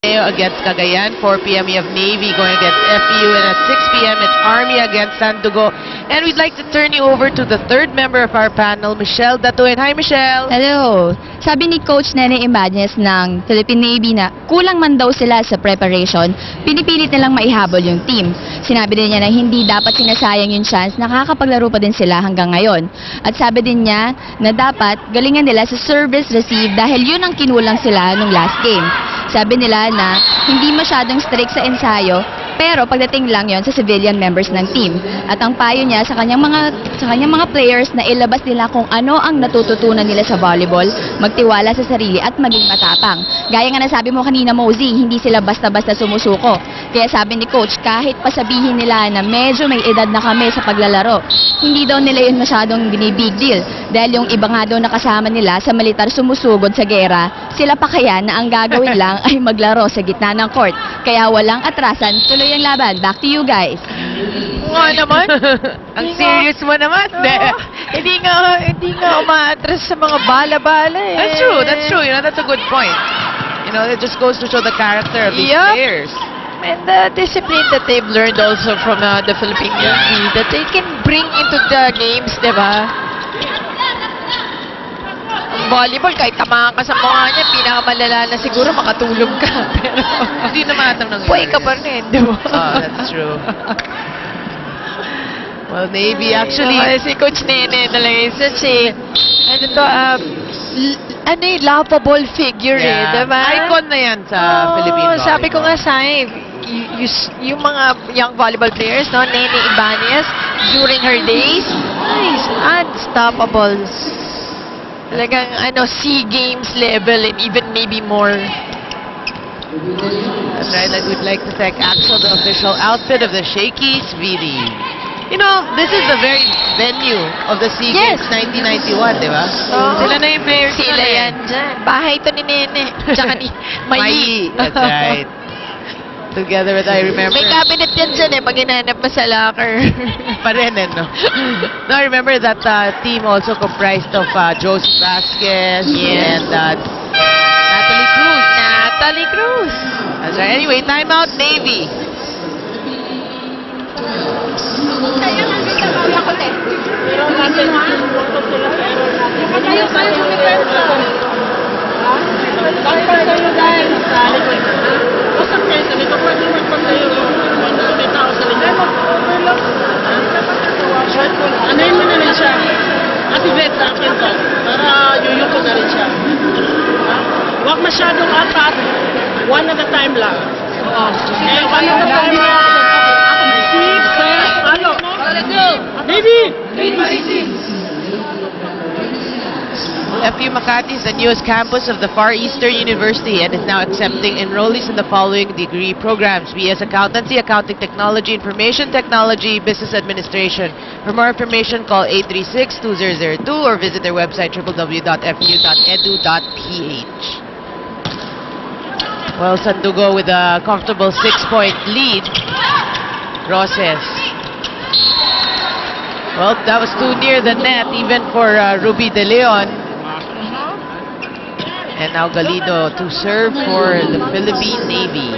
Against Cagayan, 4 p.m. we have Navy going against FEU, and at 6 p.m. it's Army against Sandugo. And we'd like to turn you over to the third member of our panel, Michelle Datuin. Hi, Michelle! Hello! Sabi ni Coach Nene Ibanez ng Philippine Navy na kulang man daw sila sa preparation, pinipilit nilang maihabol yung team. Sinabi din niya na hindi dapat sinasayang yung chance na nakakapaglaro pa din sila hanggang ngayon. At sabi din niya na dapat galingan nila sa service receive dahil yun ang kinulang sila nung last game. Sabi nila na hindi masyadong strict sa ensayo, pero pagdating lang yon sa civilian members ng team. At ang payo niya sa kanyang mga players na ilabas nila kung ano ang natututunan nila sa volleyball, magtiwala sa sarili at maging matapang. Gaya nga na sabi mo kanina, Mosey, hindi sila basta-basta sumusuko. Kaya sabi ni Coach, kahit pasabihin nila na medyo may edad na kami sa paglalaro, hindi daw nila yun masyadong binibig deal. Dahil yung iba nga daw nakasama nila sa militar sumusugod sa gera, sila pa kaya na ang gagawin lang ay maglaro sa gitna ng court. Kaya walang atrasan, tuloy ang laban. Back to you guys. Nga naman. Ang serious mo naman. Hindi nga umaatras sa mga bala-bala eh. That's true. You know, that's a good point. You know, it just goes to show the character of these players. And the discipline that they've learned also from the Philippine Navy that they can bring into the games, di ba? Volleyball, kahit tamaan ka sa mukha niya, pinakamalala na siguro makatulog ka. Pero Hindi na matang ng buhay ka pa rin, di ba? Oh, that's true. Well, Navy actually... Si Coach Nene talaga such a, laughable figure eh, di ba? Icon na yan sa Philippine volleyball. Sabi ko nga sa'yo, yung mga young volleyball players, no, Nene Ibanez, during her days, nice, unstoppable. Talagang, SEA Games level and even maybe more. That's right, I would like to thank Axel, the official outfit of the Shakey's VD. You know, this is the very venue of the SEA Games 1991, di ba? Sila na yung players. Sila yan dyan. Bahay ito ni Nene. Tsaka ni Mayi. That's right. Together with, I remember... May cabinet yan dyan pag hinanap mo sa locker. Pa rin, no? No, I remember that team also comprised of Josie Vasquez and Natalie Cruz. Natalie Cruz. That's right. Anyway, timeout, Navy. Anayin mo na rin siya. Activate sa akin to. Para yuyuko na rin siya. Huwag masyadong atat. One at a time lang. One at a time lang. Six, ano? Baby! FU Makati is the newest campus of the Far Eastern University and is now accepting enrollees in the following degree programs: BS Accountancy, Accounting Technology, Information Technology, Business Administration. For more information, call 836-2002 or visit their website www.fu.edu.ph. Well, Sandugo with a comfortable 6-point lead. Roses. Well, that was too near the net even for Ruby De Leon. And now Galindo to serve for the Philippine Navy.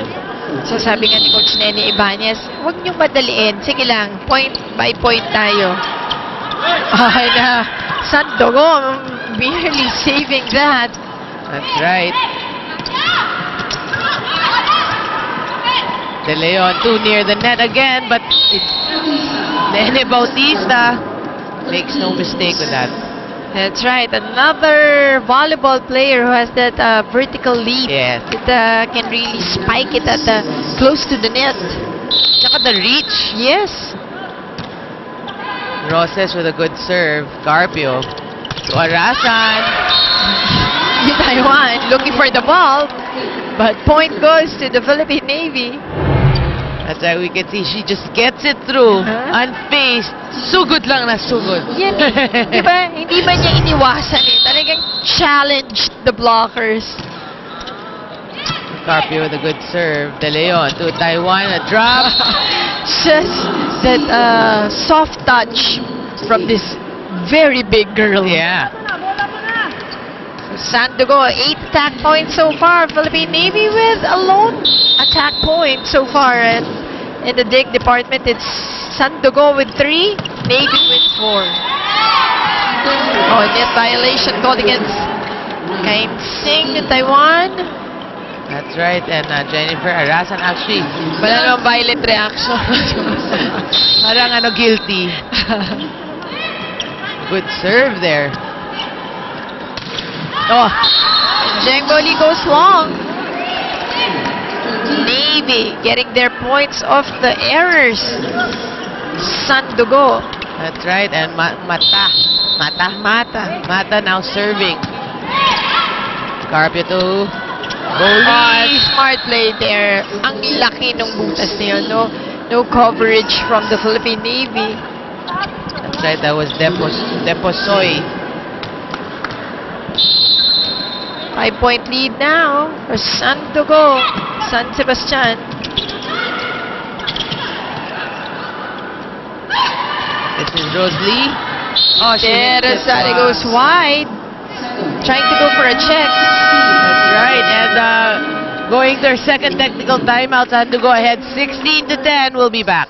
So sabi nga ni Coach Nene Ibanez, huwag niyong madaliin. Sige lang, point by point tayo. Ay na, Sandogo, barely saving that. That's right. De Leon too near the net again, but Nene Bautista makes no mistake with that. That's right, another volleyball player who has that vertical leap. Yes. That can really spike it at close to the net. Tsaka the reach. Yes. Roses with a good serve. Carpio to Arasan. Taiwan looking for the ball, but point goes to the Philippine Navy. That's right, we can see she just gets it through. Unfazed. Sugod lang na sugod. Yan eh. Diba? Hindi ba niya iniwasan eh. Talagang challenged the blockers. Carpio with a good serve. De Leon to Taiwan. A drop. Just that soft touch from this very big girl. Yeah. Sandogo, 8 attack points so far. Philippine Navy with a lone attack point so far. And in the dig department, it's Sandogo with 3, Navy with 4. Oh, net violation called against Kaim Singh, Taiwan. That's right. And Jennifer Arasan actually, Wala namang violent reaction. parang guilty. Good serve there. Oh, Zheng Li goes long. Navy getting their points off the errors. Sandogo. that's right. And Mata now serving. Carpio to Goli. Smart play there. Ang laki ng butas niya, no? No coverage from the Philippine Navy. That's right. That was Deposoy. 5-point lead now for Sandogo. San Sebastian. This is Rose Lee. Oh, she There, hits it. Rosales goes wide. Trying to go for a check. That's right. And going their second technical timeout, Sandogo ahead 16-10. We'll be back.